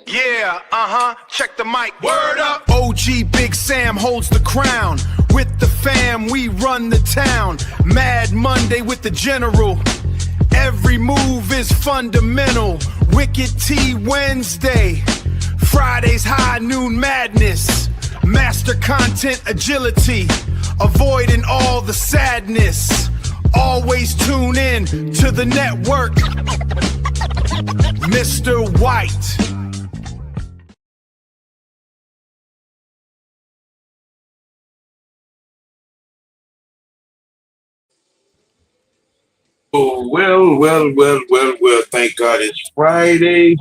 Yeah, check the mic. Word up. OGBigsam holds the crown. With the fam, we run the town. Mad Monday with the general. Every move is fundamental. Wicked T Wednesday. Fridays high noon madness. Master content agility. Avoiding all the sadness. Always tune in to the network. Mr. White. Oh, well. Thank God it's Friday.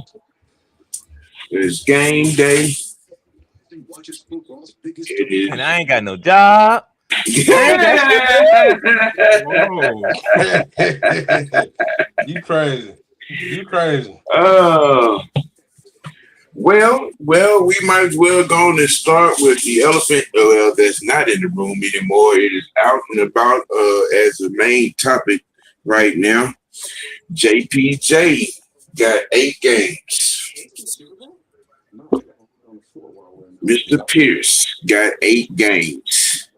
It's game day. It is. And I ain't got no job. You crazy. You crazy. Well, we might as well go on and start with the elephant. Well, that's not in the room anymore. It is out and about as the main topic right now. JPJ got 8 games. Mr. Pierce got 8 games.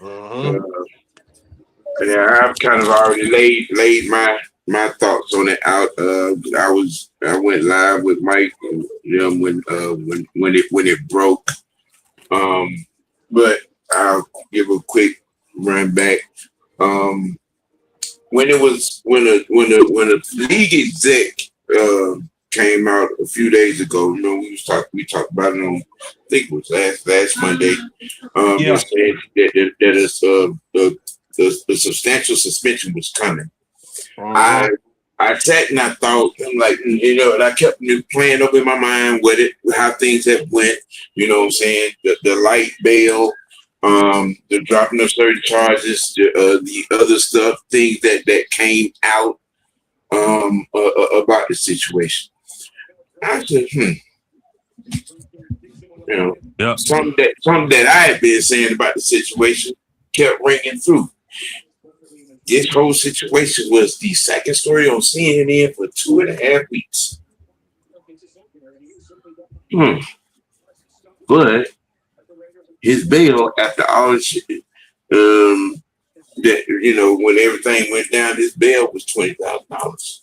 Yeah, I've kind of already laid my thoughts on it out. I went live with Mike when it broke. But I'll give a quick run back. When a league exec came out a few days ago, we talked about it on, I think it was last Monday. Said that the substantial suspension was coming. I sat and I thought, I'm like, and I kept playing up in my mind with it, how things have went. You know what I'm saying? The light bail, the dropping of certain charges, the other stuff, things that came out about the situation. I said, something that I had been saying about the situation kept ringing through. This whole situation was the second story on CNN for 2.5 weeks. But his bail, after all the shit, that when everything went down, his bail was $20,000.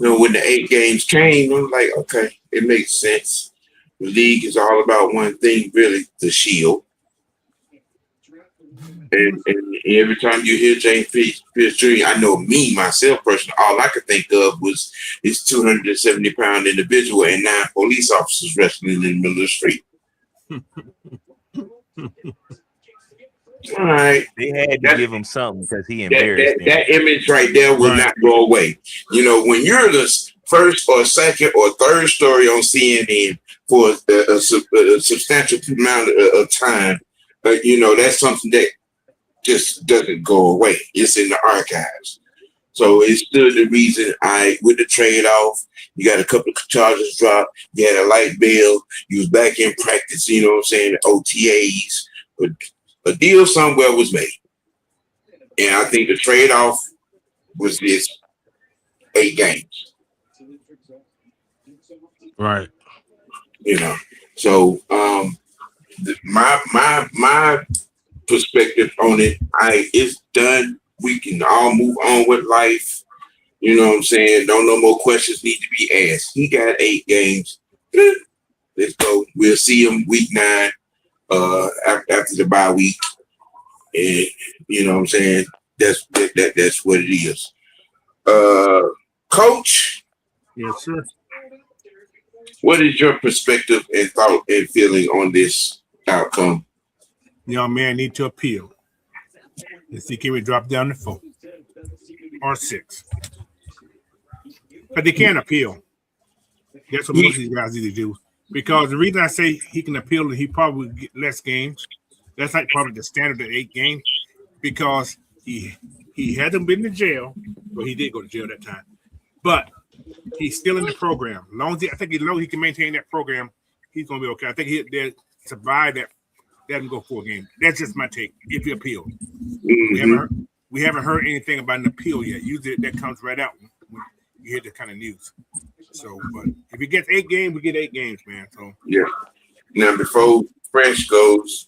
When the 8 games came, I was like, okay, it makes sense. The league is all about one thing, really, the shield. And every time you hear James Pierce Jr., I know myself personally, all I could think of was this 270-pound individual and 9 police officers wrestling in the middle of the street. All right. They had to give him something because he embarrassed them. That image right there will not go away. When you're the first or second or third story on CNN for a substantial amount of time, that's something that just doesn't go away. It's in the archives. So it's still the reason with the trade-off, you got a couple of charges dropped, you had a light bail, you was back in practice, the OTAs, but a deal somewhere was made. And I think the trade-off was this 8 games. Right. So my perspective on it, it's done. We can all move on with life. You know what I'm saying? No more questions need to be asked. He got 8 games. Let's go. We'll see him week 9 after the bye week. And you know what I'm saying? That's what it is. Coach? Yes, sir. What is your perspective and thought and feeling on this outcome? Young man need to appeal. And see, can we drop down to 4 or 6? But they can't appeal. That's what most of these guys need to do. Because the reason I say he can appeal and he probably will get less games, that's like probably the standard of 8 games, because he hasn't been to jail. Well, he did go to jail that time. But he's still in the program. As long as he can maintain that program, he's going to be okay. I think he'll survive that. Let him go 4 games. That's just my take. If he appealed, we haven't heard anything about an appeal yet. Usually that comes right out you hear the kind of news. So, but if he gets 8 games, we get 8 games, man. So yeah. Now before Fresh goes,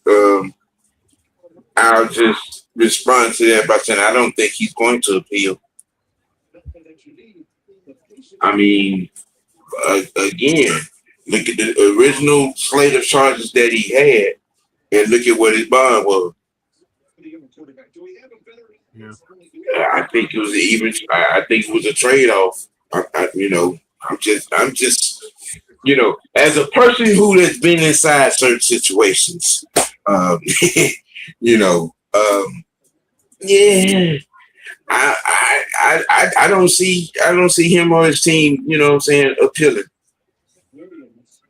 I'll just respond to that by saying I don't think he's going to appeal. I mean, again, look at the original slate of charges that he had, and look at what his bond was. yeah. I think it was even. I think it was a trade-off. I'm just, as a person who has been inside certain situations, yeah. I don't see him or his team, appealing.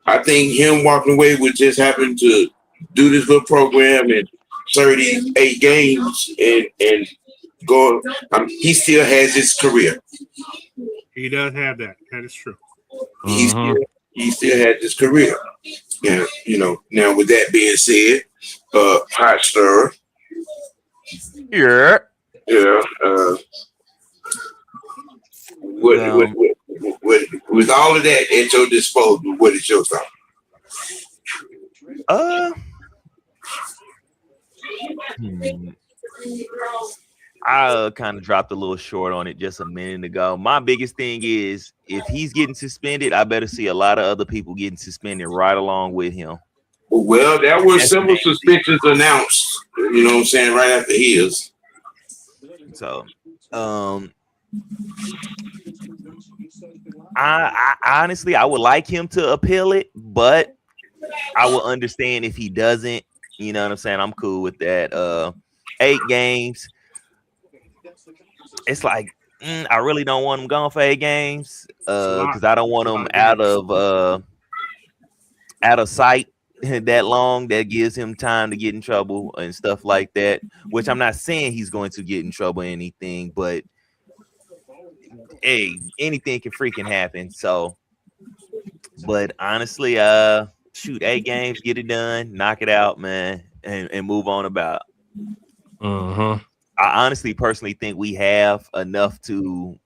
I think him walking away with just having to do this little program and 38 games and go. He still has his career. He does have that. That is true. He still has his career. Yeah, Now with that being said, hot stir. Yeah. Yeah. With all of that at your disposal, what is your thought? I kind of dropped a little short on it just a minute ago. My biggest thing is if he's getting suspended, I better see a lot of other people getting suspended right along with him. Well, there were several suspensions announced, right after his. So, I honestly, I would like him to appeal it, but I will understand if he doesn't. You know what I'm saying? I'm cool with that. 8 games. It's like I really don't want him gone for 8 games because I don't want him out of sight that long. That gives him time to get in trouble and stuff like that. Which I'm not saying he's going to get in trouble or anything, but hey, anything can freaking happen. So, but honestly, 8 games, get it done, knock it out, man, and move on about. I honestly, personally think we have enough to,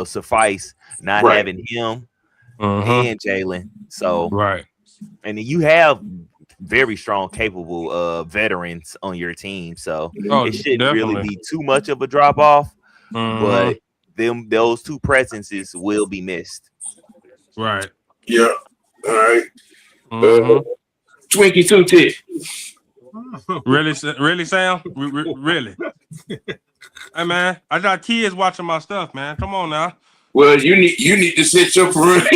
suffice not having him and Jalen. So, and then you have very strong, capable veterans on your team. So it shouldn't really be too much of a drop off. But those 2 presences will be missed. Right. Yeah. All right. Twinkie 2 Tick. Really, Sam? Really? Hey, man, I got kids watching my stuff, man. Come on now. Well, you need to sit your perimeter.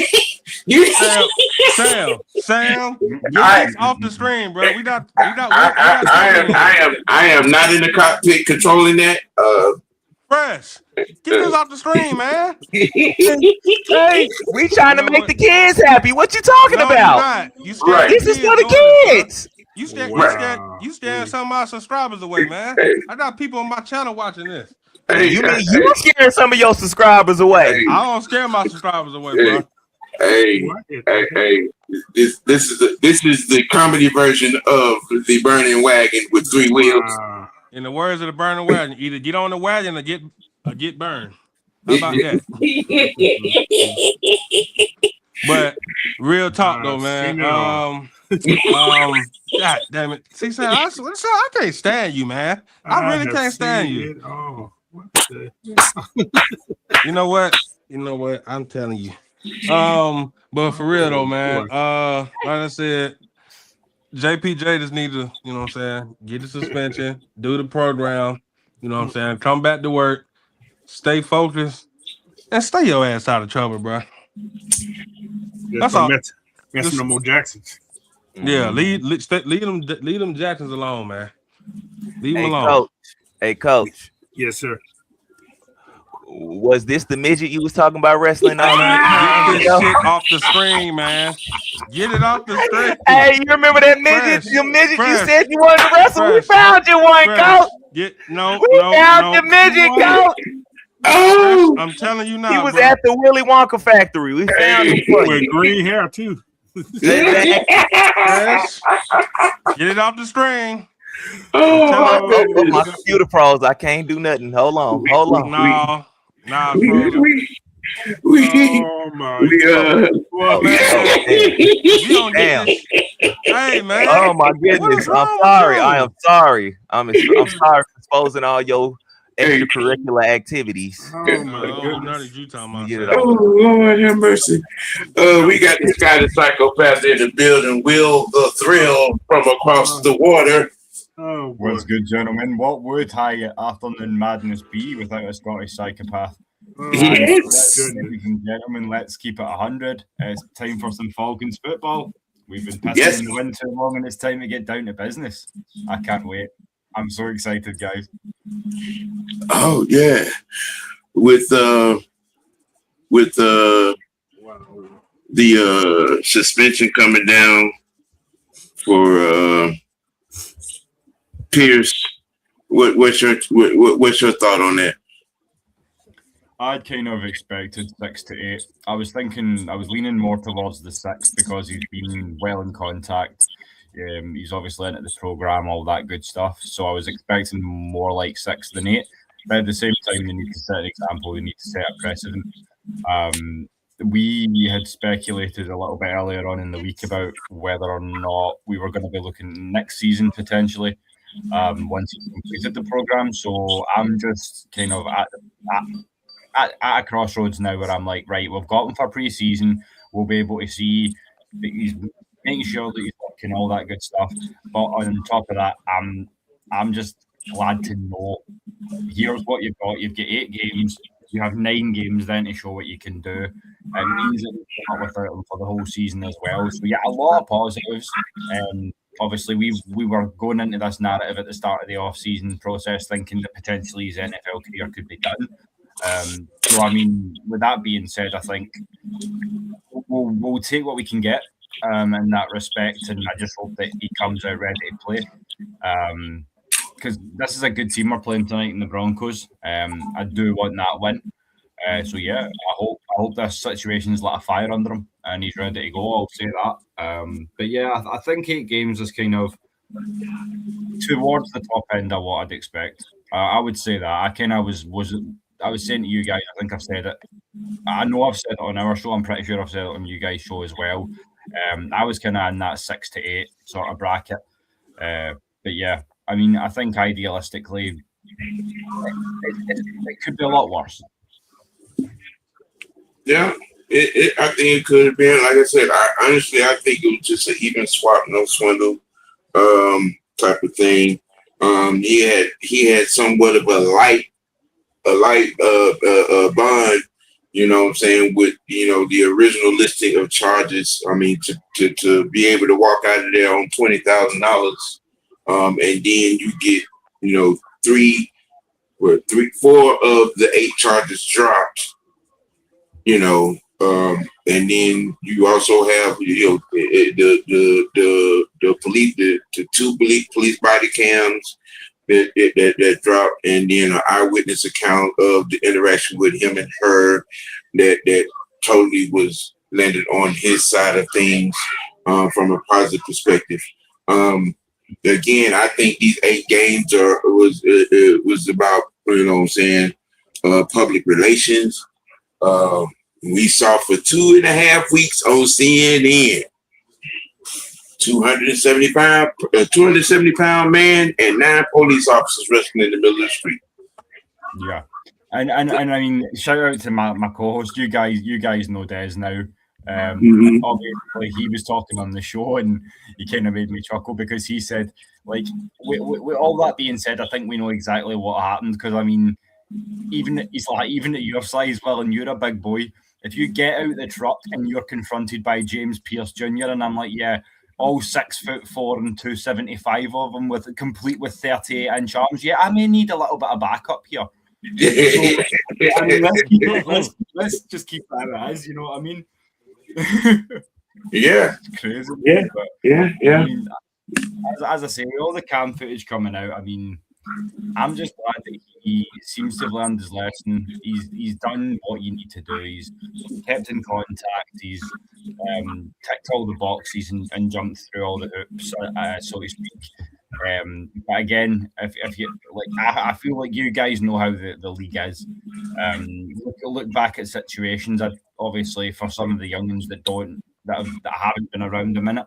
Sam, get this off the stream, bro. I am not in the cockpit controlling that. Fresh, get this off the stream, man. Hey, we trying to make the kids happy. What you talking about? You scared This is for the kids. You scared some of my subscribers away, man. I got people on my channel watching this. You mean you scaring some of your subscribers away? I don't scare my subscribers away, bro. Hey! This is the comedy version of the burning wagon with 3 wheels. In the words of the burning wagon, either get on the wagon or get burned. How about that? But real talk though, man. God damn it! See, Sam, I can't stand you, man. I really can't stand you. You know what? I'm telling you. But for real though, man. Like I said, JPJ just need to, get the suspension, do the program, come back to work, stay focused, and stay your ass out of trouble, bro. That's all. Messing no more Jacksons. Yeah, leave them Jacksons alone, man. Leave them alone. Coach. Yes, sir. Was this the midget you was talking about wrestling on? Get this shit off the screen, man. Get it off the screen. Hey, you remember that midget? Fresh, Your midget Fresh, you said you wanted to wrestle? Fresh, we found you one, Fresh. Coach. We found the midget, Coach. Oh, I'm telling you now. He was bro. at the Willy Wonka factory. We found him for With you. green hair too. Fresh. Get it off the screen. My computer froze. I can't do nothing. Hold on. Nah, bro. Oh my God. Well, man. Damn. Hey, man. Oh my goodness. I'm sorry. I am sorry. I'm sorry for exposing all your extracurricular activities. Oh my goodness. Now that you talking about Get it that. off. Oh Lord have mercy. We got this guy, the psychopath in the building, Will the Thrill from across the water. Oh, boy. What's good, gentlemen? What would high afternoon madness be without a Scottish psychopath? Yes. Ladies and gentlemen, let's keep it 100. It's time for some Falcons football. We've been pissing in the wind too long, and it's time to get down to business. I can't wait. I'm so excited, guys. Oh yeah, with the suspension coming down for Pierce. What's your thought on that? I'd kind of expected 6 to 8. I was leaning more towards the 6 because he's been well in contact. He's obviously into the program, all that good stuff. So I was expecting more like 6 than 8. But at the same time, they need to set an example. They need to set a precedent. We had speculated a little bit earlier on in the week about whether or not we were going to be looking next season potentially once he's completed the program. So I'm just kind of at a crossroads now where I'm like, right, we've got him for pre-season. We'll be able to see that he's making sure that he's working, all that good stuff. But on top of that, I'm just glad to know here's what you've got. You've got 8 games. You have 9 games then to show what you can do. And means that we're not without him for the whole season as well. So yeah, a lot of positives. Obviously, we were going into this narrative at the start of the off-season process thinking that potentially his NFL career could be done. So I mean, with that being said, I think we'll take what we can get in that respect, and I just hope that he comes out ready to play. Because this is a good team we're playing tonight in the Broncos. I do want that win. So yeah, I hope this situation's lit a fire under him and he's ready to go. I'll say that. But yeah, I think 8 games is kind of towards the top end of what I'd expect. I would say that. I kind of I was saying to you guys, I think I've said it. I know I've said it on our show. I'm pretty sure I've said it on you guys' show as well. I was kind of in that 6 to 8 sort of bracket. But yeah, I mean, I think idealistically, it could be a lot worse. Yeah, I think it could have been. Like I said, I think it was just an even swap, no swindle type of thing. He had somewhat of a light bond, you know what I'm saying, with, you know, the original listing of charges. I mean, to be able to walk out of there on $20,000, and then you get, you know, 4 of the 8 charges dropped, you know, and then you also have, you know, the police, the 2 police body cams that dropped, and then an eyewitness account of the interaction with him and her that totally was landed on his side of things from a positive perspective. Again, I think these 8 games was about, you know what I'm saying, public relations. We saw for 2.5 weeks on CNN, 270-pound man and 9 police officers wrestling in the middle of the street. Yeah, and I mean, shout out to my co-host. You guys know Des now. Obviously, he was talking on the show, and he kind of made me chuckle because he said, like, with all that being said, I think we know exactly what happened. Because I mean, even at your size, well, and you're a big boy, if you get out the truck and you're confronted by James Pierce Jr., and I'm like, yeah, all 6'4" and 275 of them complete with 38-inch arms, yeah, I may need a little bit of backup here. So, I mean, let's just keep that as, you know what I mean? Yeah, it's crazy. Yeah, but, yeah. I mean, as I say, with all the cam footage coming out, I mean, I'm just glad that he seems to have learned his lesson. He's done what you need to do. He's kept in contact. He's ticked all the boxes and jumped through all the hoops, so to speak. But again, if you like, I feel like you guys know how the league is. Look back at situations. Obviously, for some of the youngins that haven't been around a minute,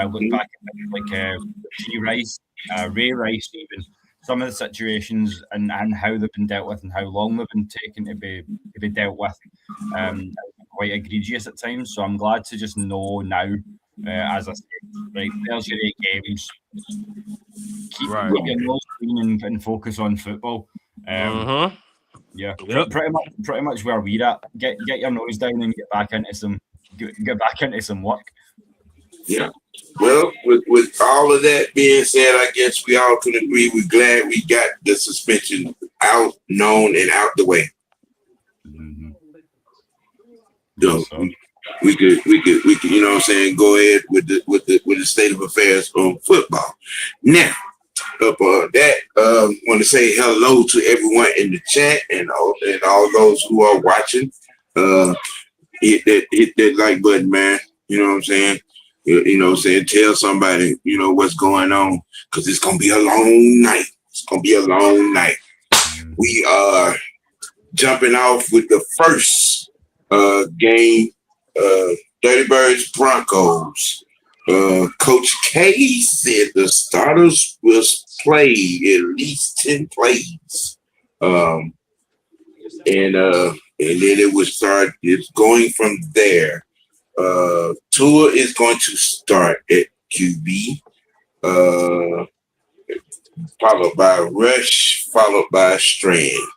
look back at like G Rice, Ray Rice, even some of the situations and how they've been dealt with and how long they've been taken to be dealt with. Quite egregious at times. So I'm glad to just know now. As I said, right, there's your 8 games. Keep your nose clean and focus on football. Yeah, Yep. pretty much where we're at. Get your nose down and get back into some work. Yeah. Well, with all of that being said, I guess we all can agree we're glad we got the suspension out, known, and out the way. So we could, you know what I'm saying, go ahead with the state of affairs on football. Now, up on that, want to say hello to everyone in the chat and all those who are watching. Hit that like button, man. You know what I'm saying? You know what I'm saying? Tell somebody, you know, what's going on, because it's gonna be a long night. It's gonna be a long night. We are jumping off with the first game, Dirty Birds Broncos. Coach K said the starters will play at least 10 plays. And then it would start. It's going from there. Tua is going to start at QB, followed by Rush, followed by Strand.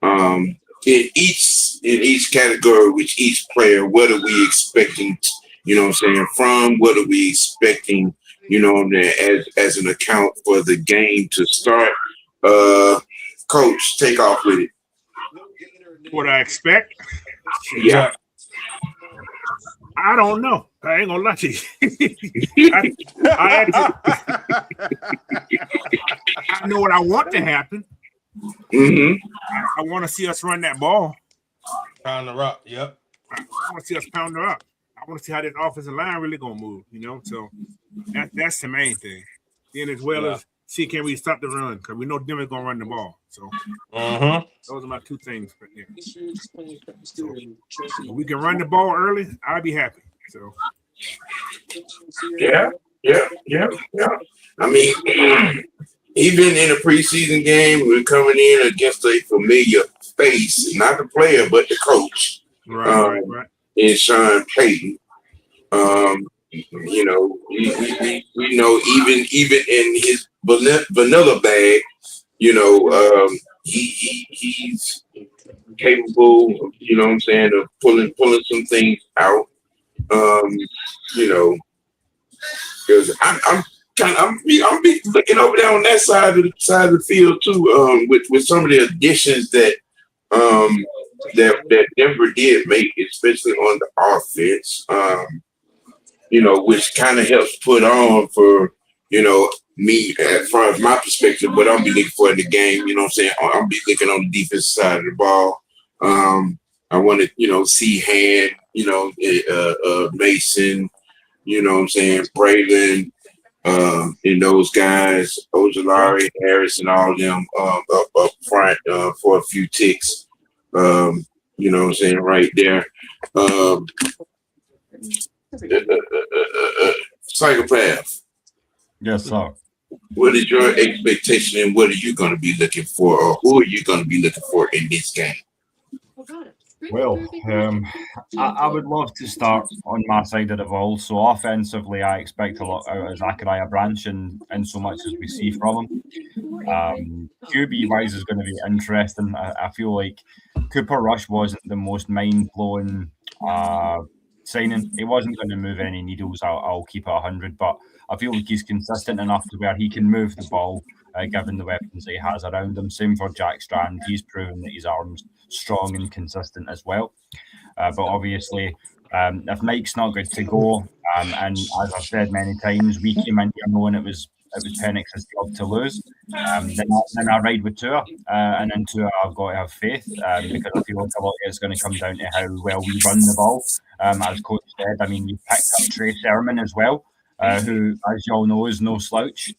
In each category, with each player, what are we expecting? You know what I'm saying? From what are we expecting? You know, as an account for the game to start. Coach, take off with it. What I expect? Yeah. I don't know. I ain't gonna lie to you. I know what I want to happen. Mm-hmm. I want to see us run that ball. Pound the rock. Yep. I want to see us pound her up. I want to see how this offensive line really gonna move. You know, so that's the main thing. Then as well as see can we stop the run, because we know Denver's gonna run the ball. So those are my two things. But yeah, so, if we can run the ball early, I'll be happy. So yeah. I mean, even in a preseason game, we're coming in against a familiar face, not the player, but the coach. Right. And Sean Payton. You know, we know even in his vanilla bag, you know, he's capable of, you know what I'm saying, of pulling some things out. You know, because I'm looking over there on that side of the field too, with some of the additions that Denver did make, especially on the offense. You know, which kind of helps put on for, you know, me as far as my perspective, what I'm be looking for in the game. You know what I'm saying? I'll be looking on the defense side of the ball. I want to, you know, see Hand, you know, Mason, you know what I'm saying, Braylon, and those guys, Ojolari, Harris, and all of them up front for a few ticks. You know what I'm saying, right there. Psychopath. Yes, sir. What is your expectation, and what are you going to be looking for, or who are you going to be looking for in this game? Well, I would love to start on my side of the ball. So offensively, I expect a lot out of Zachariah Branch and so much as we see from him. QB wise is going to be interesting. I feel like Cooper Rush wasn't the most mind-blowing signing. He wasn't going to move any needles. I'll keep it 100, but I feel like he's consistent enough to where he can move the ball, given the weapons that he has around him. Same for Jack Strand. He's proven that his arm's strong and consistent as well. But obviously, if Mike's not good to go, and as I've said many times, we came in here knowing it was Penix's job to lose. Then I ride with Tua, and in Tua I've got to have faith, because I feel like a lot of it's going to come down to how well we run the ball. As Coach said, I mean, you picked up Trey Sermon as well, who, as you all know, is no slouch.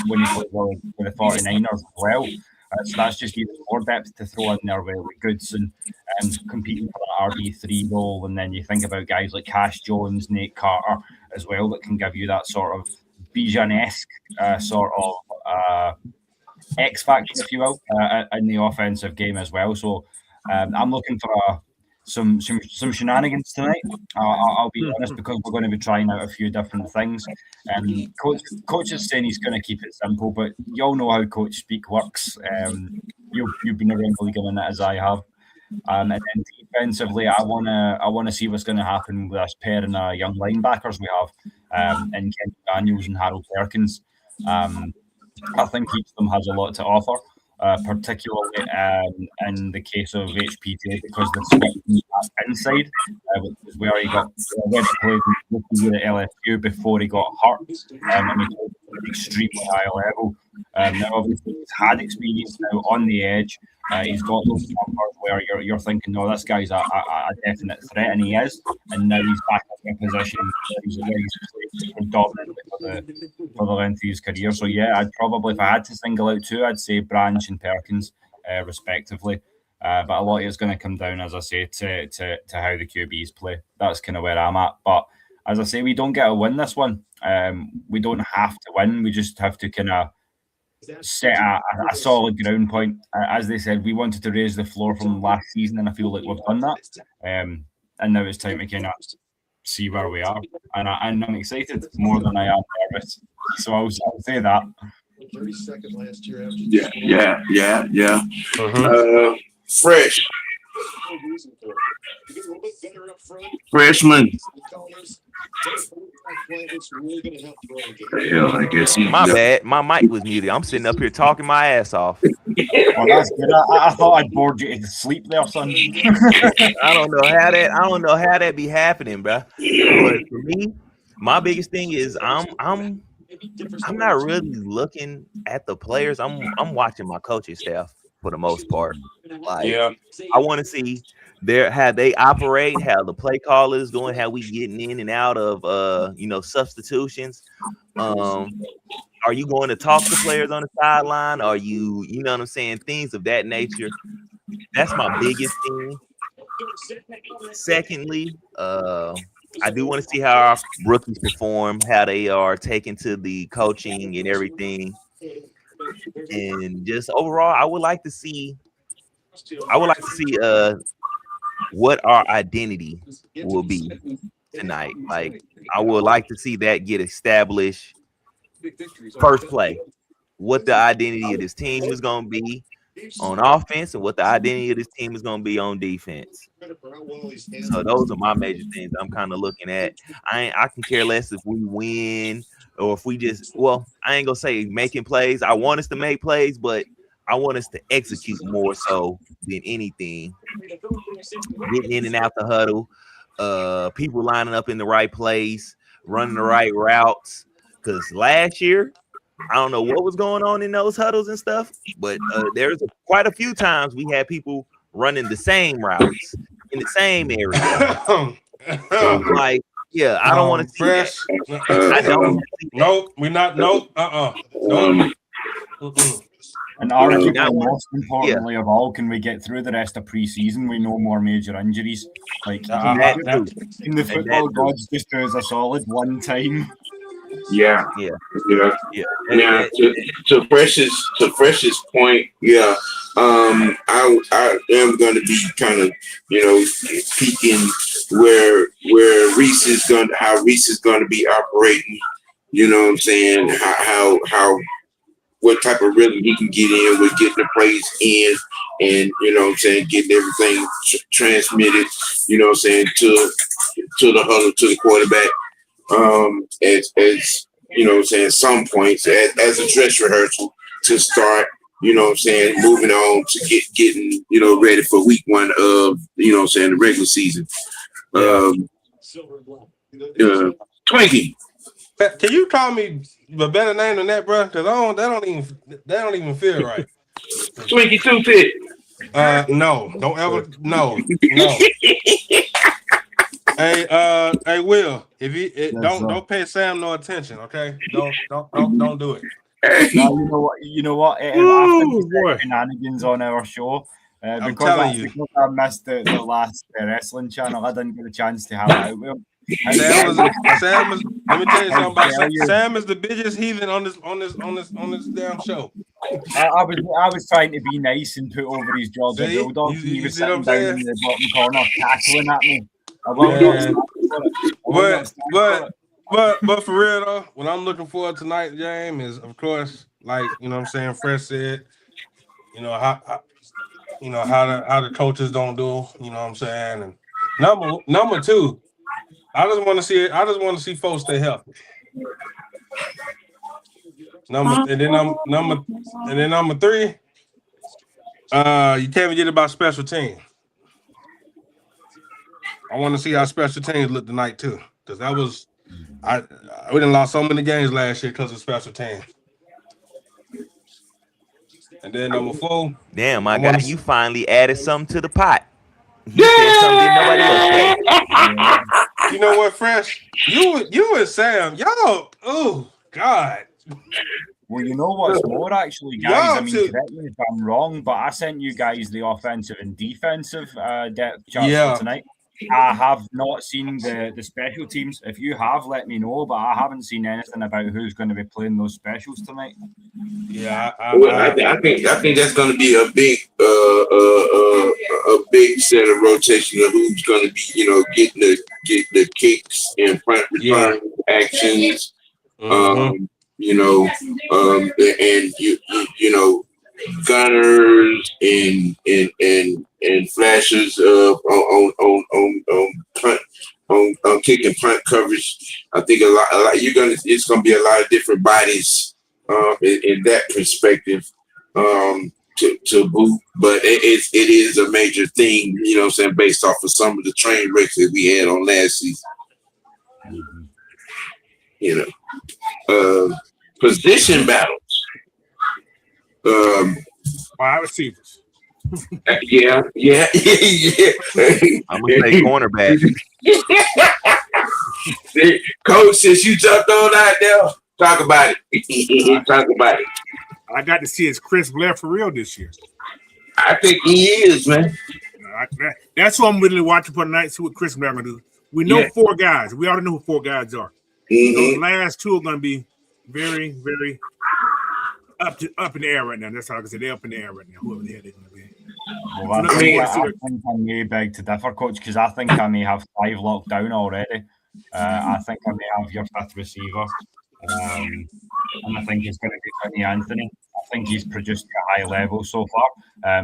when he played with the 49ers as well. So that's just even more depth to throw in there with Goodson and competing for that RB3 role. And then you think about guys like Cash Jones, Nate Carter as well that can give you that sort of Bijan-esque sort of X factor, if you will, in the offensive game as well. So I'm looking for some shenanigans tonight. I'll be honest, because we're going to be trying out a few different things. Coach is saying he's going to keep it simple, but you all know how coach speak works. You've been around the league in it as I have. And then defensively, I wanna see what's going to happen with this pair of young linebackers we have, in Kenny Daniels and Harold Perkins. I think each of them has a lot to offer, particularly in the case of HPJ, because the switch inside, which is where he got played at LSU before he got hurt, and he played at an extremely high level. Now, obviously, he's had experience now on the edge. He's got those numbers where you're thinking, no, this guy's a definite threat, and he is. And now he's back in a position where he's played predominantly for the length of his career. So yeah, I'd probably, if I had to single out two, I'd say Branch and Perkins, respectively. But a lot of it's going to come down, as I say, to how the QBs play. That's kind of where I'm at. But as I say, we don't get to win this one. We don't have to win. We just have to kind of set a solid ground point. As they said, we wanted to raise the floor from last season, and I feel like we've done that. And now it's time to kind of see where we are. And I'm excited more than I am nervous. So I'll say that. 32nd last year. Yeah. Fresh. Freshman. Hell, I guess my bad. My mic was muted. I'm sitting up here talking my ass off. Well, that's good. I thought I'd bored you to sleep there, son. I don't know how that be happening, bro. But for me, my biggest thing is I'm not really looking at the players. I'm watching my coaching staff for the most part. Like, I want to see how they operate, how the play call is doing, how we getting in and out of substitutions. Are you going to talk to players on the sideline? Are you know what I'm saying? Things of that nature. That's my biggest thing. Secondly, I do want to see how our rookies perform, how they are taken to the coaching and everything. And just overall, I would like to see what our identity will be tonight. Like, I would like to see that get established first play. What the identity of this team is going to be on offense, and what the identity of this team is going to be on defense. So those are my major things I'm kind of looking at. I can care less if we win or if we just, I ain't gonna say making plays. I want us to make plays, but I want us to execute more so than anything. Getting in and out the huddle, people lining up in the right place, running the right routes. Because last year, I don't know what was going on in those huddles and stuff, but there's quite a few times we had people running the same routes in the same area. So, like, yeah, I don't want to see Fresh. that. I don't. Nope, we're not. Nope. Nope. And arguably, most importantly of all, can we get through the rest of pre-season with no more major injuries? Like, can the football gods just do us a solid one time? Yeah. To Fresh's point, I am going to be kind of, peeking where Reese is going, how Reese is going to be operating. You know what I'm saying? How what type of rhythm he can get in with getting the plays in, and getting everything transmitted. You know what I'm saying, to the huddle, to the quarterback. As you know what I'm saying, some points as a dress rehearsal to start, moving on to getting ready for week one of the regular season. Twinkie. Can you call me a better name than that, bro? Because that don't even feel right. Twinkie Toothpick. No, don't ever no. Hey, Will, if you don't pay Sam no attention, okay? Don't do it. No, you know what? After the shenanigans on our show, because I missed the last wrestling channel, I didn't get a chance to have it out with him. Sam is, let me tell you something about Sam. Sam is the biggest heathen on this damn show. I was trying to be nice and put over his Georgia Bulldog. He was sitting down in the bottom corner cackling at me. But for real though, what I'm looking forward to tonight, game is of course, like you know what I'm saying, Fresh said, you know how the coaches don't do, you know what I'm saying, and number two, I just want to see folks stay healthy. Number three, you can't forget about special teams. I want to see how special teams look tonight too, because that was we done lost so many games last year because of special teams. And then number four, damn, my guy, you finally added something to the pot. You said something nobody else said. You know what, Fresh? You and Sam, y'all. Oh God. Well, you know what's more, actually, guys. I mean, correct me if I'm wrong, but I sent you guys the offensive and defensive depth charts for tonight. I have not seen the special teams. If you have, let me know. But I haven't seen anything about who's going to be playing those specials tonight. Yeah, I think that's going to be a big set of rotation of who's going to be, getting the kicks and front return actions. And gunners and flashes on kick and punt coverage. I think a lot. It's gonna be a lot of different bodies in that perspective to boot. But it is a major thing, you know what I'm saying, based off of some of the train wrecks that we had on last season. Position battles. Wide receivers. Yeah. I'm gonna say cornerback. Coach, since you jumped on out there, talk about it. Talk about it. I got to see is Chris Blair for real this year. I think he is, man. That's what I'm really watching for tonight. See what Chris Blair gonna do. We know 4 guys. We already know who 4 guys are. Those last 2 are gonna be very, very up in the air right now. That's how I can say they're up in the air right now. Whoever the hell they're gonna be. Well, I think I may beg to differ, Coach, because I think I may have 5 locked down already. I think I may have your 5th receiver, and I think it's going to be Tony Anthony. I think he's produced at a high level so far.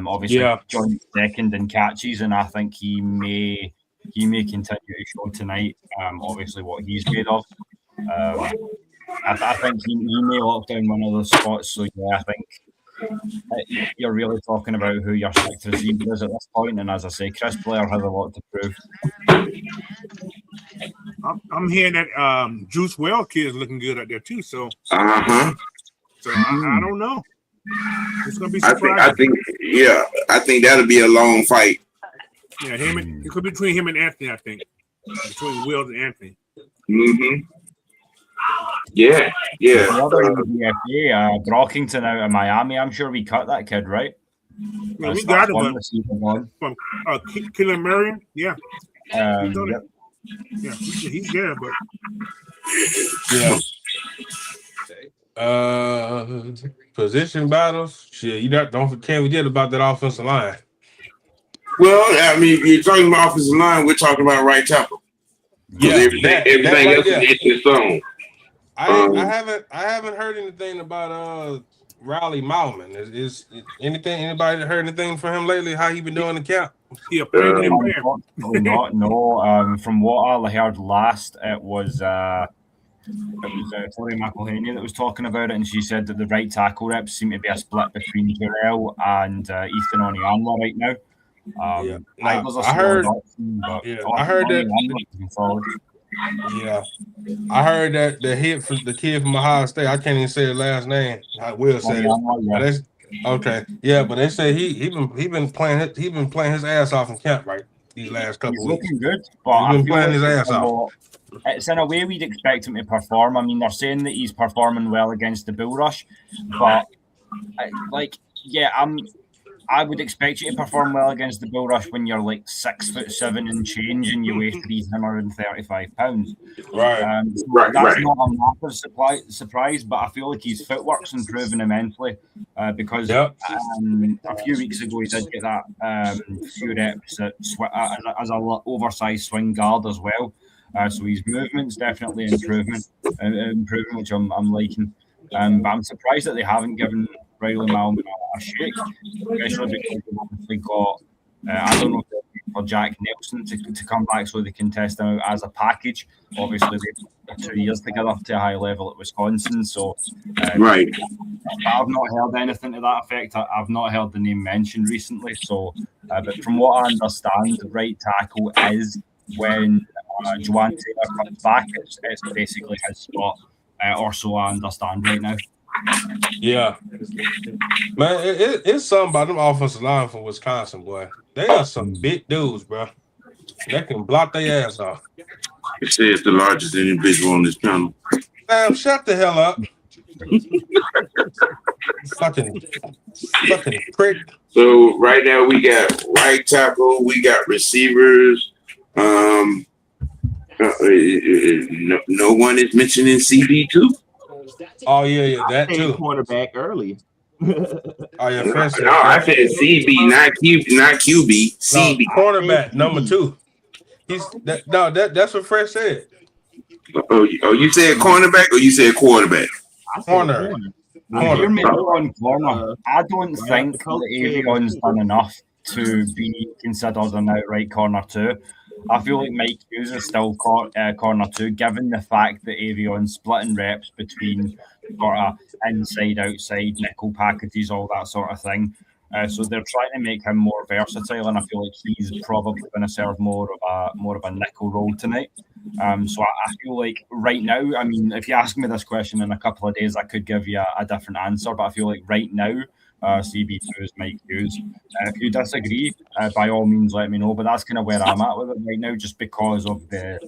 Obviously, joined 2nd in catches, and I think he may continue to show tonight. Obviously, what he's made of. I think he may lock down one of those spots. So yeah, I think you're really talking about who your 6th receiver is at this point. And as I say, Chris Blair has a lot to prove. I'm hearing that Juice Wells kid is looking good out there too. So, I don't know. It's gonna be surprising. I think that'll be a long fight. Yeah, it could be between him and Anthony. I think between Wells and Anthony. Yeah. The other DFA, Brockington out of Miami. I'm sure we cut that kid, right? Yeah, we got him from Killen Marion. Yeah. He's there, but position battles. Shit, can't forget about that offensive line. Well, I mean, you're talking about offensive line. We're talking about right tackle. Yeah, everything else is its own. I haven't heard anything about Riley Malman. Is anybody heard anything from him lately? How he been doing the camp? Yeah, no. From what I heard last, it was Tori McElhaney that was talking about it, and she said that the right tackle reps seem to be a split between Jarrell and Ethan Onianla right now. I heard that. Yeah, I heard that the hit for the kid from Ohio State. I can't even say his last name. I will say it. Okay, yeah, but they say he been playing his ass off in camp, right? these last couple He's weeks. looking good, but He's been playing his ass off. It's in a way we'd expect him to perform. I mean, they're saying that he's performing well against the bull rush, but I would expect you to perform well against the bull rush when you're like 6'7" and change and you weigh 335 pounds. Right. That's not a massive surprise, but I feel like his footwork's improving immensely because a few weeks ago he did get that few reps as an oversized swing guard as well. So his movement's definitely improving, which I'm liking. But I'm surprised that they haven't given Riley Malman a shake, especially because they've obviously got, I don't know if they're for Jack Nelson to come back so they can test him out as a package. Obviously, they've 2 years together to a high level at Wisconsin. So, right. I've not heard anything to that effect. I've not heard the name mentioned recently. So, but from what I understand, the right tackle is when Juwan Taylor comes back, it's basically his spot, or so I understand right now. Yeah, man, it's something about them offensive line from Wisconsin, boy. They are some big dudes, bro. They can block their ass off. It says the largest individual on this panel. Damn, shut the hell up. fucking prick. So right now we got right tackle, we got receivers. No one is mentioning CB2. Oh yeah, that too. Quarterback early. Oh yeah, no, I said CB, not QB. CB. No, cornerback number 2. That's what Fresh said. Oh, you said cornerback or you said quarterback? Corner. Hear me on corner. I don't think that Avion's done enough to be considered an outright corner 2. I feel like Mike Hughes is still corner 2, given the fact that Avion's splitting reps between sort of inside, outside, nickel packages, all that sort of thing. So they're trying to make him more versatile, and I feel like he's probably going to serve more of a nickel role tonight. So I feel like right now, I mean, if you ask me this question in a couple of days, I could give you a different answer. But I feel like right now, CB2 is Mike Hughes. If you disagree, by all means, let me know. But that's kind of where I'm at with it right now, just because of the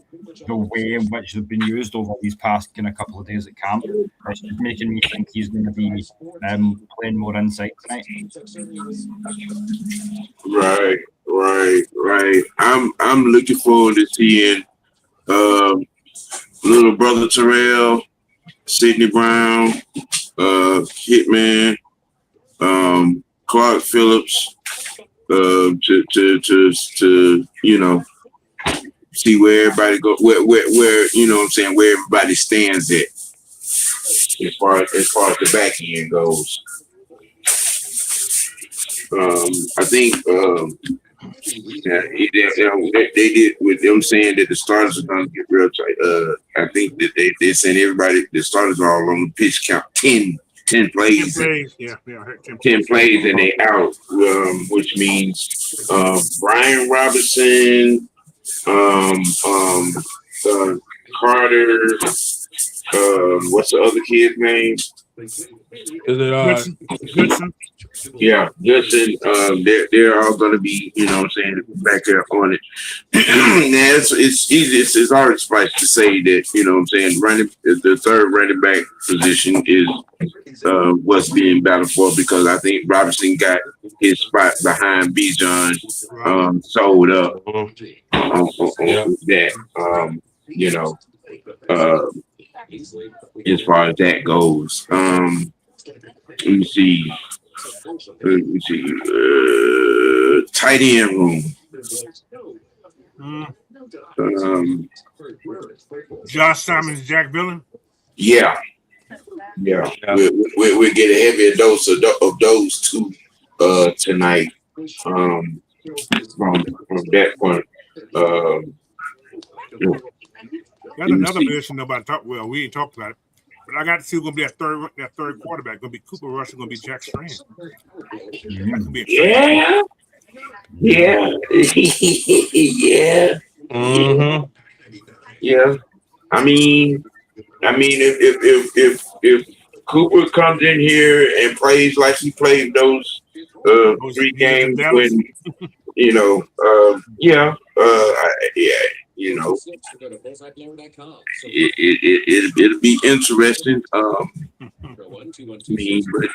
way in which they've been used over these past kind of couple of days at camp. It's making me think he's going to be playing more inside tonight. Right. I'm looking forward to seeing little brother Terrell, Sidney Brown, Hitman, Clark Phillips, to see where everybody go, where you know what I'm saying, where everybody stands at as far as the back end goes. I think they did with them saying that the starters are going to get real tight. I think that they saying everybody, the starters are all on the pitch count 10 plays. 10 plays and they out, which means Brian Robinson, Carter, what's the other kid's name? Goodson. Yeah, Goodson. They're all going to be, you know what I'm saying, back there on it. Now, it's easy. It's already suffice to say that, you know what I'm saying, the third running back position is what's being battled for, because I think Robinson got his spot behind Bijan sold up on that. As far as that goes. Let me see. Tight end room. Josh Simons, Jack Villan. Yeah. We'll get a heavier dose of those two tonight. From that point. That's another position nobody talked. Well, we ain't talked about it, but I got to see who's gonna be that third quarterback. Gonna be Cooper Rush. Gonna be Jack Strand. Yeah. Mm-hmm. Yeah. I mean, if Cooper comes in here and plays like he played those 3 games yeah, it'll be interesting. But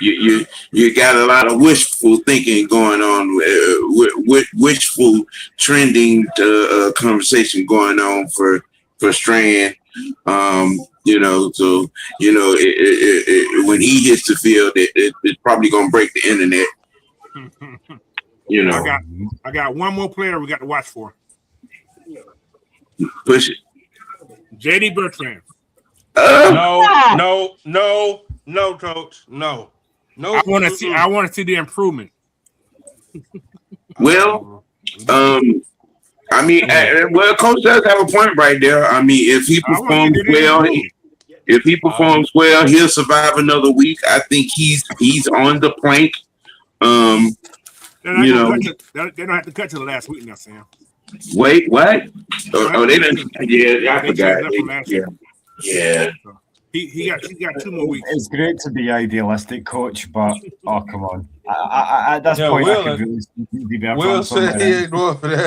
you got a lot of wishful thinking going on, wishful trending conversation going on for Strand. So when he hits the field, it's probably gonna break the internet. I got one more player we got to watch for. Push it. JD Bertrand. No, coach. No. I want to see the improvement. Well, coach does have a point right there. I mean, if he performs well, he'll survive another week. I think he's on the plank. They don't have to cut to the last week now, Sam. Wait, what? They didn't. Yeah, I forgot. Yeah. He got 2 more weeks. It's great to be idealistic, coach, but come on. At this point, I could really Will said he ain't going for that.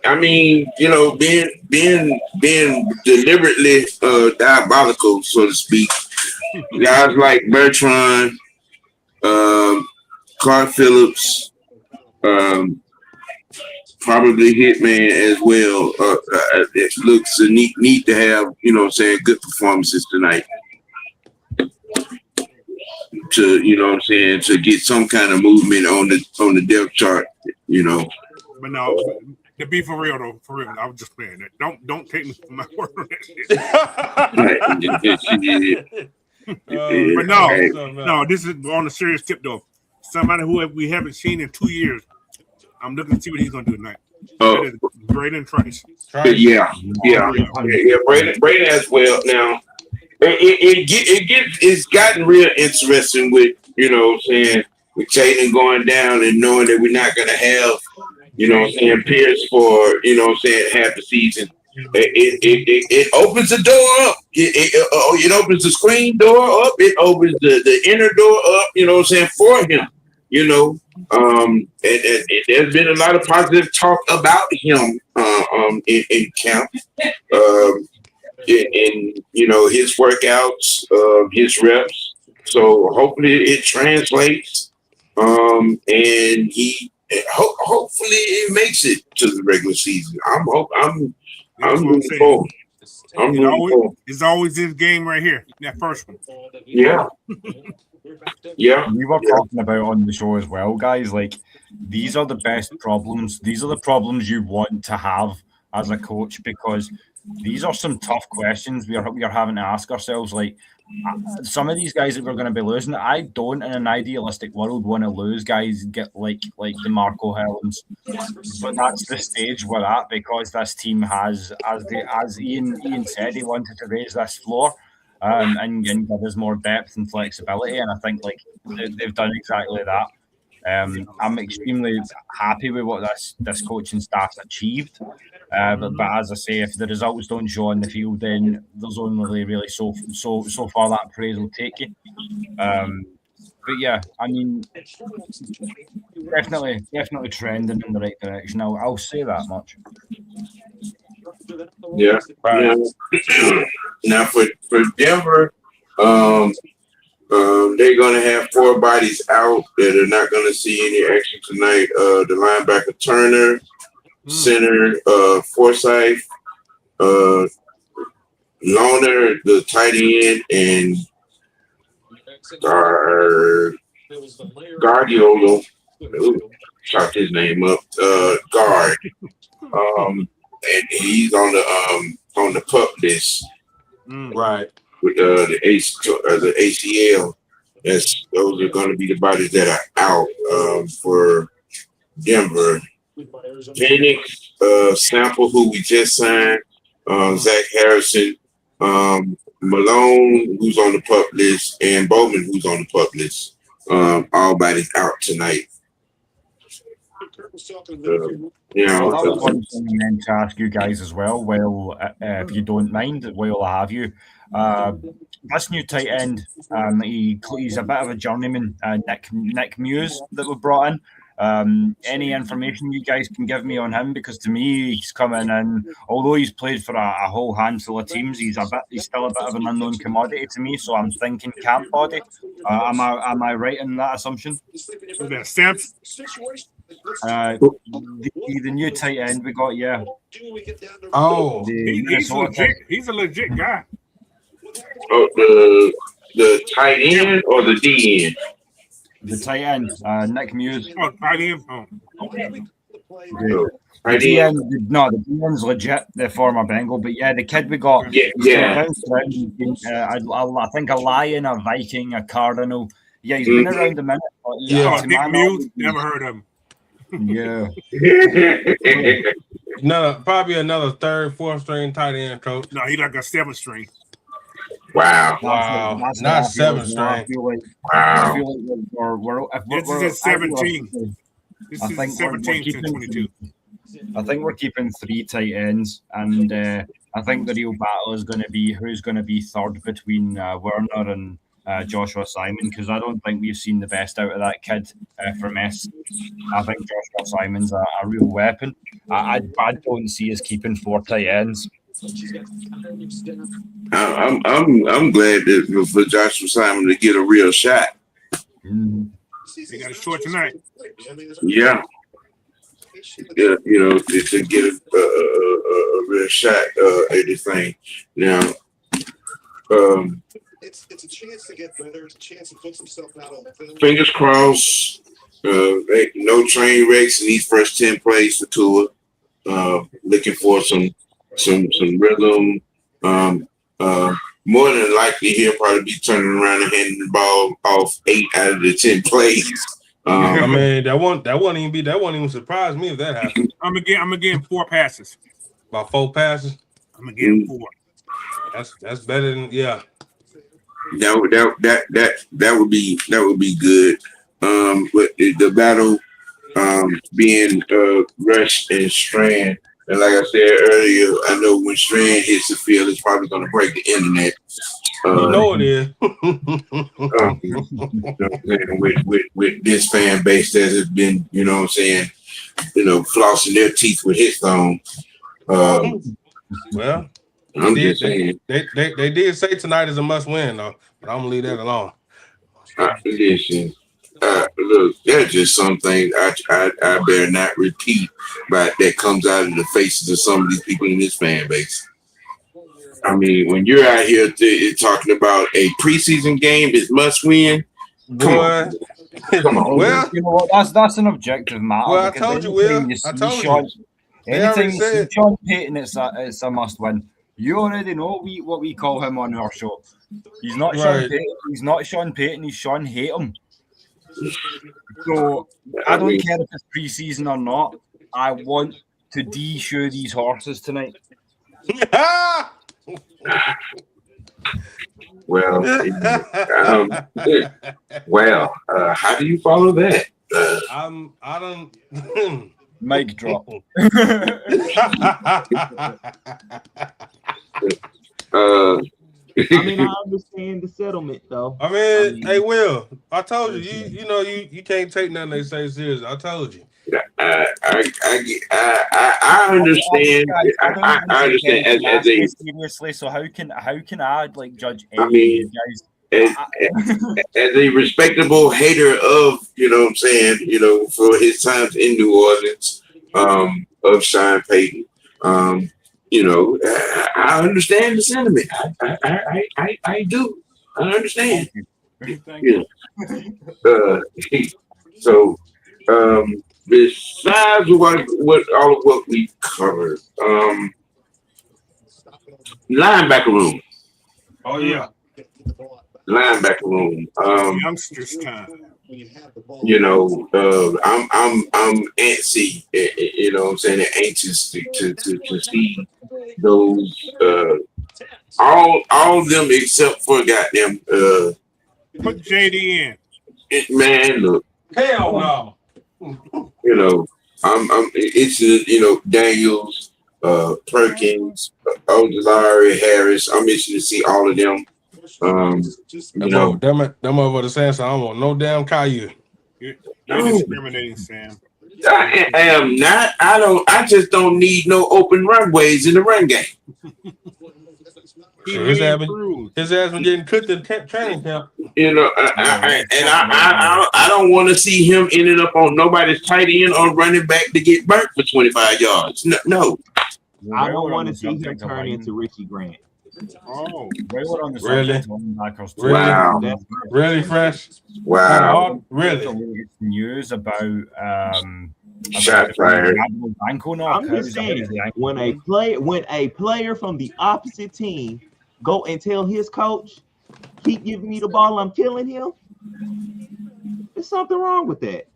I mean, being deliberately diabolical, so to speak. Guys like Bertrand, Clark Phillips, probably Hitman as well. It looks neat to have, good performances tonight. To to get some kind of movement on the depth chart, But no, to be for real, I was just playing that. Don't take me for my word on that shit. But no, this is on a serious tip though. Somebody who we haven't seen in 2 years. I'm looking to see what he's gonna do tonight. Braden Trice. Yeah. Braden as well. Now it's gotten real interesting with with Jaden going down and knowing that we're not gonna have Pierce for half the season. It opens the door up. It opens the screen door up. It opens the inner door up. For him. And there's been a lot of positive talk about him in camp, in his workouts, his reps. So hopefully it translates, and he hopefully it makes it to the regular season. I'm moving forward. It's always this game right here, that first one. Yeah. Yeah, we were talking about on the show as well, guys. Like, these are the best problems. These are the problems you want to have as a coach, because these are some tough questions we are having to ask ourselves. Like, some of these guys that we're going to be losing, I don't, in an idealistic world, want to lose guys get like DeMarco Hellens, but that's the stage we're at, because this team has, as Ian said, he wanted to raise this floor. And give us more depth and flexibility, and I think they've done exactly that. I'm extremely happy with what this coaching staff's achieved. But as I say, if the results don't show on the field, then there's only really so far that praise will take you. But yeah, I mean, definitely trending in the right direction. I'll say that much. Yeah. Right. Now for Denver, they're going to have 4 bodies out that are not going to see any action tonight. The linebacker Turner, center Forsyth, Loner, the tight end, and Guardiola. Chopped his name up. Guard. And he's on the pup list, right? With the ACL. Those are going to be the bodies that are out for Denver. Phoenix, Sample, who we just signed, Zach Harrison, Malone, who's on the pup list, and Bowman, who's on the pup list. All bodies out tonight. You know, Well, that was one thing I meant to ask you guys as well. Well, if you don't mind, while I have you, this new tight end, he's a bit of a journeyman, Nick Muse that we brought in. Any information you guys can give me on him? Because to me, he's coming in. Although he's played for a whole handful of teams, he's still a bit of an unknown commodity to me. So I'm thinking camp body. Am I right in that assumption? So that Stamps. The new tight end we got, yeah. Oh, He's legit. He's a legit guy. Oh, the tight end or the D end? The tight end, Nick Muse. Oh, tight end. Oh, okay. The D end's legit, the former Bengal, but yeah, the kid we got. Yeah. I think a Lion, a Viking, a Cardinal. Yeah, he's been around a minute. But Nick Muse, never heard of him. Yeah. Probably another third, fourth string tight end, coach. No, he like a 7th string. Wow. Not 7th string. I feel like This is his 17. This is 17 to 22. I think we're keeping 3 tight ends, and I think the real battle is going to be who's going to be third between Werner and Joshua Simon, because I don't think we've seen the best out of that kid from S. I think Joshua Simon's a real weapon. I don't see us keeping 4 tight ends. I'm glad that for Joshua Simon to get a real shot. They got a short tonight. Yeah. You know, to get a real shot at this thing. Now, it's a chance to get better. It's a chance to put himself out on the field. Fingers crossed. No train wrecks in these first 10 plays for Tua. Looking for some rhythm. More than likely, he'll probably be turning around and handing the ball off 8 out of the 10 plays. I mean, that won't even surprise me if that happens. I'm gonna give him 4 passes. About 4 passes. I'm gonna give him 4. That's better than That would be good. But the battle being Rush and Strand, and like I said earlier, I know when Strand hits the field, it's probably going to break the internet. It is. With this fan base that has been, flossing their teeth with his phone. Well, I'm just saying. They did say tonight is a must win, though, but I'm gonna leave that alone. Listen, look, there's just some things I better not repeat, but that comes out of the faces of some of these people in this fan base. I mean, when you're out here talking about a preseason game is must win, come on. Well, you know what? That's an objective matter. Well, I told you, Will. I told you. Anytime you see Sean Payton, it's a must win. You already know what we call him on our show. He's not Sean Payton. He's not Sean Payton. He's Sean Hatem. So I don't care if it's preseason or not. I want to de-shoe these horses tonight. Well, how do you follow that? I don't. Mic drop. I mean, I understand the settlement, though. I mean, hey, Will, I told you, you can't take nothing they say serious. I told you. I understand. I understand as a seriously. So how can I judge? Guys? As a respectable hater of, for his times in New Orleans, of Sean Payton, I understand the sentiment. I do. I understand. So, besides what we covered, linebacker room. Oh yeah. Linebacker room. Youngsters time. I'm antsy. I'm saying anxious to see those. All of them except for goddamn. Put JD in. Man, look. Hell no. It's Daniels, Perkins, Ojulari, Harris. I'm itching to see all of them. Them over the saying, so I don't want no damn Caillou. You're discriminating, Sam. I am not. I just don't need no open runways in the run game. His ass been getting cooked in training camp. I don't want to see him ending up on nobody's tight end or running back to get burnt for 25 yards. No. I don't want to see him turn into Richie Grant. Oh, really? Wow. Really fresh? Wow. Really? News about shot fired. I'm just saying, when a player from the opposite team go and tell his coach, keep giving me the ball, I'm killing him. There's something wrong with that.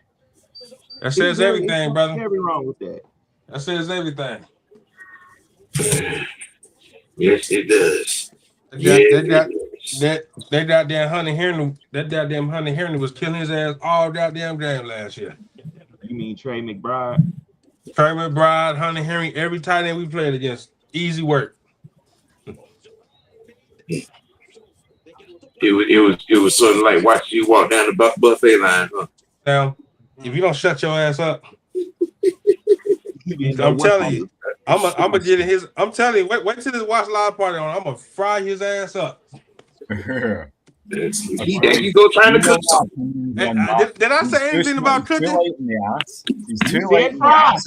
That says everything, brother. Very wrong with that. That says everything. Yes, it does. That goddamn Hunter Henry. That goddamn Hunter Henry was killing his ass all goddamn game last year. You mean Trey McBride? Trey McBride, Hunter Henry, every tight end we played against, easy work. It was sort of like watching you walk down the buffet line, huh? Now, if you don't shut your ass up, I'm telling you, I'm gonna get in his. I'm telling you, wait till this watch live party on. I'm gonna fry his ass up. There you go, trying to cook something. Did I say anything about cooking? He's too late in the ass.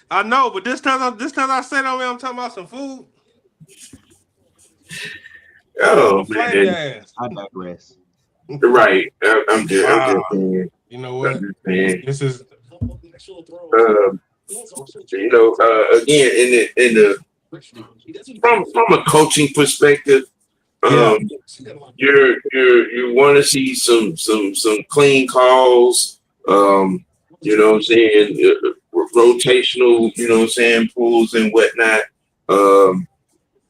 I know, but this time I said on me, I'm talking about some food. Oh man, I digress. Right, I'm just you know what? This is. Again, in the from a coaching perspective, you want to see some clean calls. You know what I'm saying, rotational. You know what I'm saying, pulls and whatnot.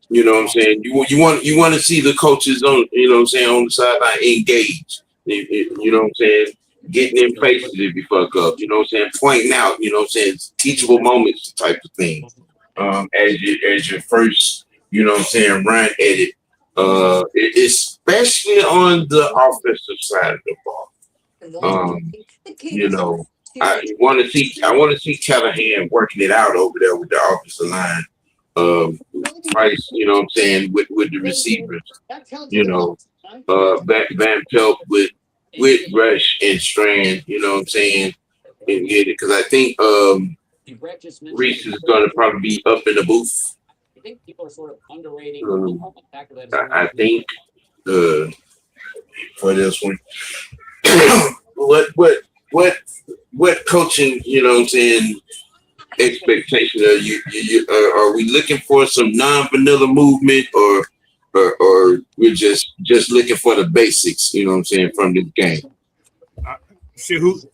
You know what I'm saying. You want to see the coaches on. You know what I'm saying, on the sideline engaged. You know what I'm saying. Getting in faces if you fuck up, you know what I'm saying, pointing out, you know what I'm saying, teachable moments type of thing. As your first, you know what I'm saying, run at it, especially on the offensive side of the ball. I want to see Callahan working it out over there with the offensive line. Price, you know what I'm saying, with the receivers, Van Pelt with Rush and Strand, you know what I'm saying, and get it, because I think Reese is going to probably be up in the booth. I think people are sort of underrating I think for this one, what coaching, you know what I'm saying, expectation are we looking for some non-vanilla movement, or we're just looking for the basics, you know what I'm saying, from this game? See who's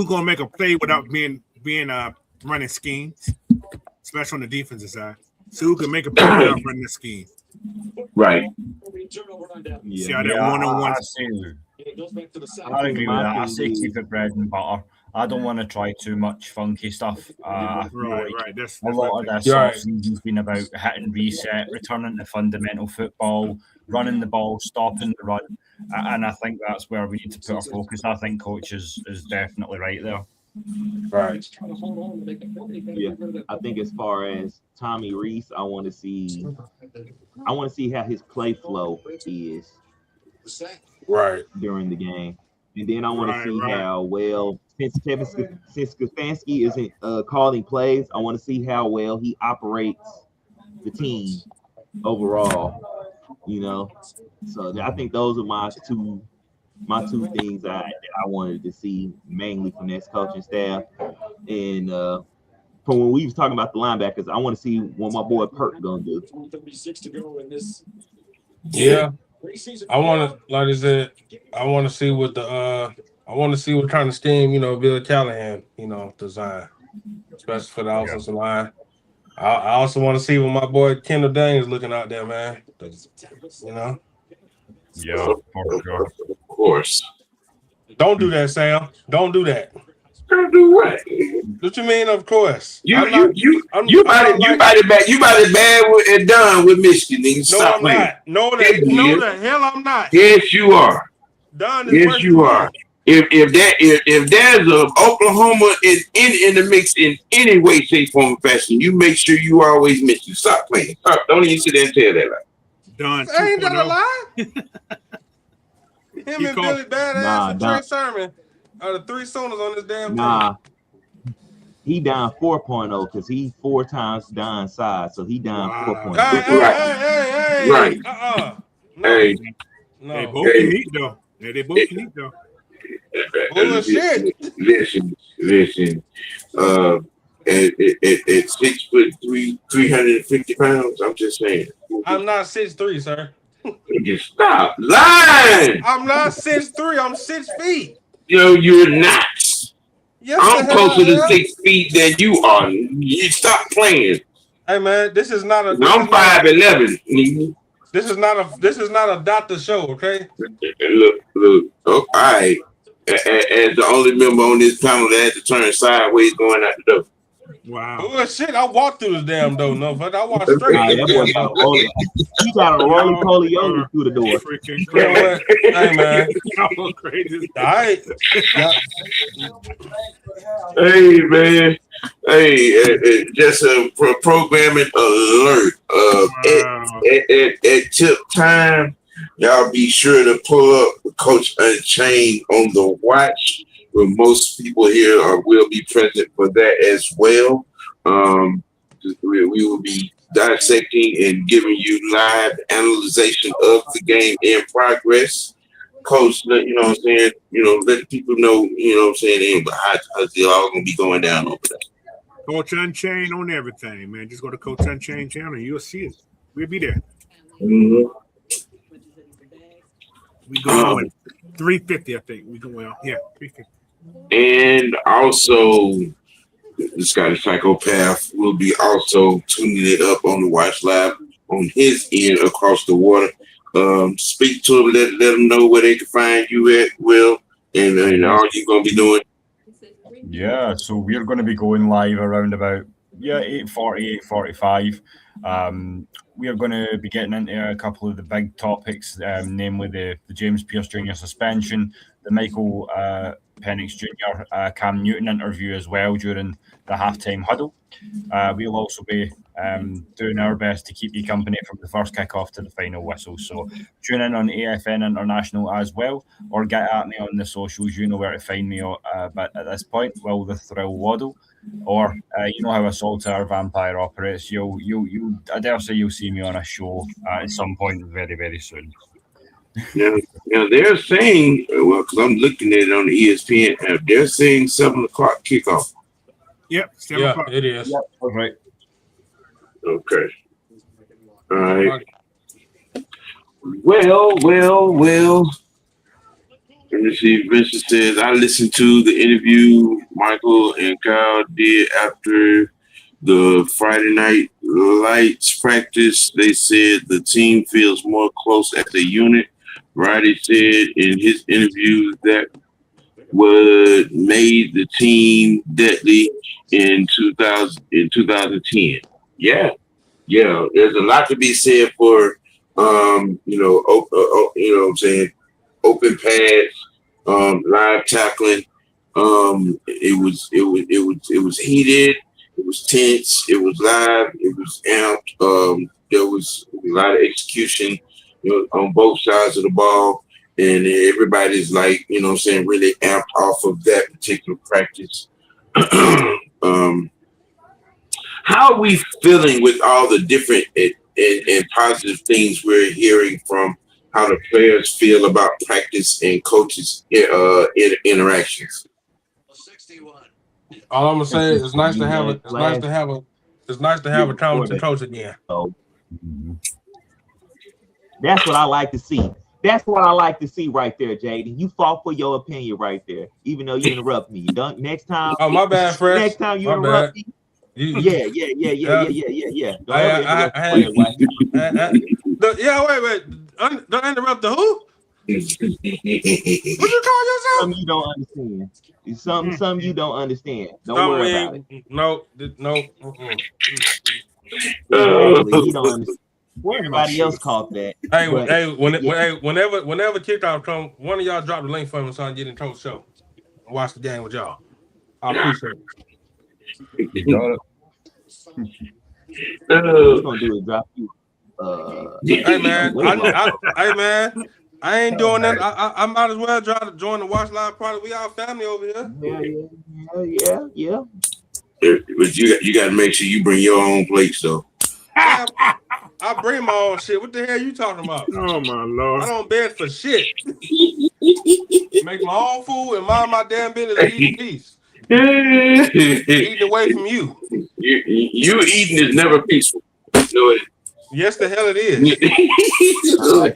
gonna make a play without being running schemes, especially on the defensive side. So who can make a play without running the scheme? Right. Yeah. See how that one-on-one. I agree with that. I say keep it bread and butter. I don't want to try too much funky stuff. Right. That's a lot of this season's been about hitting reset, returning to fundamental football, running the ball, stopping the run, and I think that's where we need to put our focus. I think coach is definitely right there. Right. Yeah, I think as far as Tommy Reese, I want to see how his play flow is during the game, and then I want to see how well, since Stefanski isn't calling plays, I want to see how well he operates the team overall. So I think those are my two things I wanted to see mainly from this coaching staff. And from when we was talking about the linebackers, I want to see what my boy Perk gonna do. Yeah, I want to, like I said, I want to see what kind of scheme Bill Callahan design, especially for the offensive line. I also want to see what my boy Kendall Daniels looking out there, man. Yeah, for sure. Of course. Don't do that, Sam. Don't do that. Do what? What you mean? Of course. You might have bad and done with Michigan. Nigga. Stop I'm playing. not. No, the hell I'm not. Yes, you are. Don is yes, you are. If there's a Oklahoma in the mix in any way, shape, form, or fashion, you make sure you always Michigan. Stop playing. Stop. Don't even sit there and tell that lie. Don, ain't that a lie? Him and Billy Badass and Trey Sermon are the three Sooners on this damn team. He down 4.0 because he 4 times Don's size, so he down 4.0. Hey. Right. No. Hey. No. They both can eat though. Yeah, they both can eat though. Bullshit. Listen. At 6'3", 350 pounds, I'm just saying. I'm not 6'3", sir. Just stop lying. I'm not 6'3", I'm 6 feet. Yo, you're not. Yes, I'm closer to 6 feet than you are. You stop playing. Hey man, this is not a. I'm 5'11". This is not a doctor show, okay? Look. Oh, all right. As the only member on this panel that had to turn sideways going out the door. Wow. Oh shit! I walked through the damn door, no, but I walked straight. You got a roly poly yoga through the door. Hey man, y'all crazy. All right. Hey man. Hey, just a programming alert. At tip time, y'all be sure to pull up Coach Unchained on the watch, where most people here will be present for that as well. We will be dissecting and giving you live analyzation of the game in progress. Coach, you know what I'm saying? Let people know, you know what I'm saying, how's it all going to be going down over there. Coach Unchained on everything, man. Just go to Coach Unchained channel and you'll see it. We'll be there. Mm-hmm. We go 350, I think. 350. And also, the Scottish Psychopath will be also tuning it up on the Watch Live on his end across the water. Speak to them, let them know where they can find you at, Will, and all you're going to be doing. Yeah, so we're going to be going live around about 8:40, 8:45. We are going to be getting into a couple of the big topics, namely the James Pierce Jr. suspension, the Michael Penix Jr. Cam Newton interview as well during the halftime huddle. We'll also be doing our best to keep you company from the first kickoff to the final whistle. So tune in on AFN International as well, or get at me on the socials. You know where to find me. But at this point, Will the Thrill Waddle, or you know how a solitaire vampire operates. I dare say you'll see me on a show at some point very, very soon. Yeah, they're saying, well, because I'm looking at it on the ESPN app, they're saying 7 o'clock kickoff. Yep, 7 o'clock. It is. Yep, all right. Okay. All right. Well. Let me see. Vincent says, I listened to the interview Michael and Kyle did after the Friday night lights practice. They said the team feels more close as a unit. Roddy said in his interview that what made the team deadly in 2010. Yeah. There's a lot to be said for what I'm saying, open pads, live tackling. It was heated. It was tense. It was live. It was amped. There was a lot of execution, on both sides of the ball, and everybody's like, really amped off of that particular practice. How are we feeling with all the different and positive things we're hearing from how the players feel about practice and coaches interactions? All I'm gonna say is it's nice to have a talented coach again. That's what I like to see. That's what I like to see right there, Jaden. You fought for your opinion right there, even though you interrupt me. You don't next time. Oh, my bad, Fresh. Next time you interrupt me. Yeah. Go ahead. Wait. Don't interrupt the who? What you call yourself? Something you don't understand. It's something you don't understand. Don't worry about it. No. You don't understand. Everybody else caught that. Whenever kickoff come, one of y'all drop the link for me so I can get in Coach show and watch the game with y'all. I appreciate it. You got it. What you gonna do is drop you. Hey man, I ain't doing that. I might as well try to join the Watch Live party. We all family over here. Yeah. But you got to make sure you bring your own plates though. I bring my own shit. What the hell you talking about? Oh my Lord! I don't beg for shit. Make my own food and mind my damn business and eat in peace. Eating away from you. You eating is never peaceful. No, yes, the hell it is.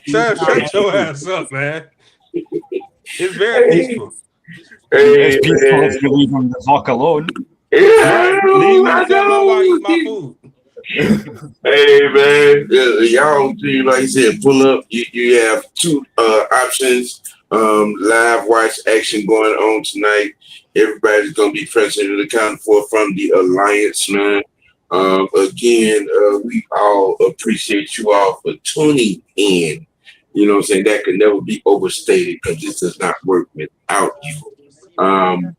Sir, shut your ass up, man. It's very peaceful. It's peaceful if you leave them the fuck alone. Yeah, leave me alone while I eat my food. Hey man, y'all do like I said, pull up. You have two options. Live watch action going on tonight. Everybody's gonna be present and accounted for from the Alliance, man. Again, we all appreciate you all for tuning in. You know what I'm saying? That could never be overstated because this does not work without you.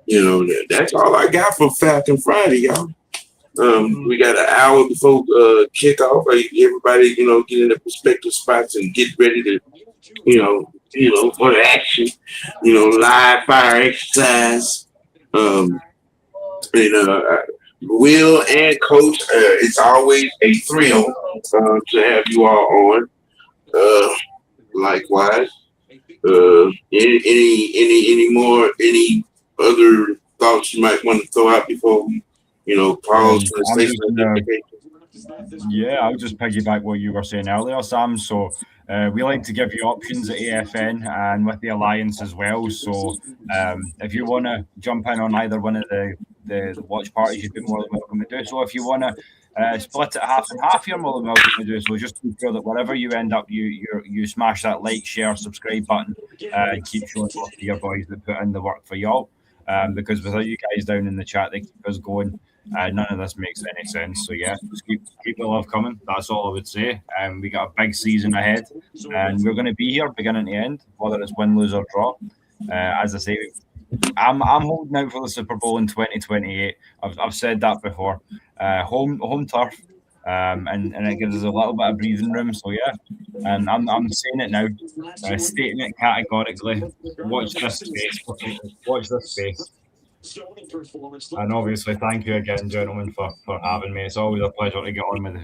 You know, that's all I got for Falcon Friday, y'all. We got an hour before kickoff. Everybody, you know, get in their respective spots and get ready to, you know, for the action. You know, live fire exercise. Will and Coach, it's always a thrill to have you all on. Likewise. Any other thoughts you might want to throw out before we, you know, pause for the station? Yeah, I'll just piggyback what you were saying earlier, Sam. So we like to give you options at AFN and with the Alliance as well. So if you want to jump in on either one of the watch parties, you'd be more than welcome to do so. If you want to split it half and half, you're more than welcome to do so. Just make sure that wherever you end up, you smash that like, share, subscribe button and keep showing off to your boys that put in the work for y'all. Because without you guys down in the chat, they keep us going. None of this makes any sense. So yeah, just keep the love coming. That's all I would say. We got a big season ahead, and we're going to be here beginning to end, whether it's win, lose, or draw. As I say, I'm holding out for the Super Bowl in 2028. I've said that before. Home turf, and it gives us a little bit of breathing room. So yeah, and I'm saying it now, stating it categorically. Watch this space. Watch this space. And obviously, thank you again, gentlemen, for having me. It's always a pleasure to get on with the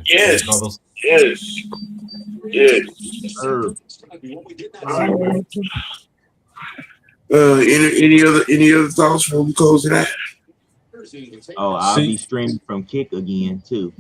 brothers. Yes. Any other thoughts before we close it out? Oh, I'll be streaming from Kick again too.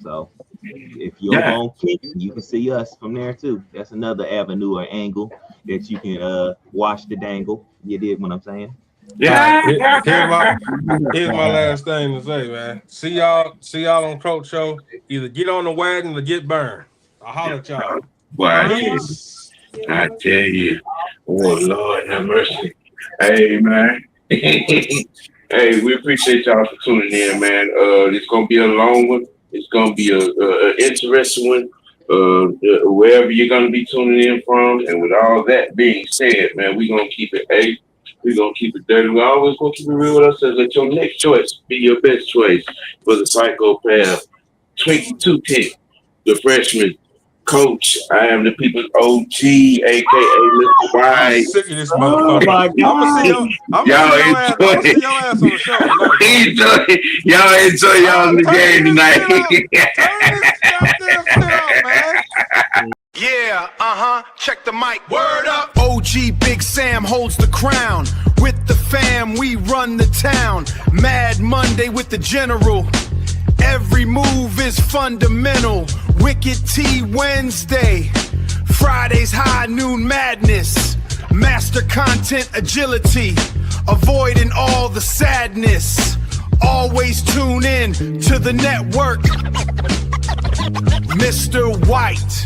So if you're on Kick, you can see us from there too. That's another avenue or angle that you can watch the dangle. You dig what I'm saying? Yeah. Here's my last thing to say, man. See y'all on Coach Show. Either get on the wagon or get burned. I'll holler at y'all. Why? I tell you, oh Lord have mercy. Hey man. Hey, we appreciate y'all for tuning in, man. It's gonna be a long one. It's gonna be a interesting one. Wherever you're gonna be tuning in from, and with all that being said, man, we're gonna keep it we're gonna keep it dirty. We're always gonna keep it real with ourselves. Let your next choice be your best choice for the psychopath. 22 pick, the freshman coach. I am the people's OG, aka Mr. White. I'm sick of this motherfucker. I'm gonna see your ass on the show. Y'all enjoy y'all in the game tonight. Yeah, check the mic. Word up. OGBigsam holds the crown. With the fam, we run the town. Mad Monday with the general. Every move is fundamental. Wicked T Wednesday. Fridays high noon madness. Master content agility. Avoiding all the sadness. Always tune in to the network. Mr. White.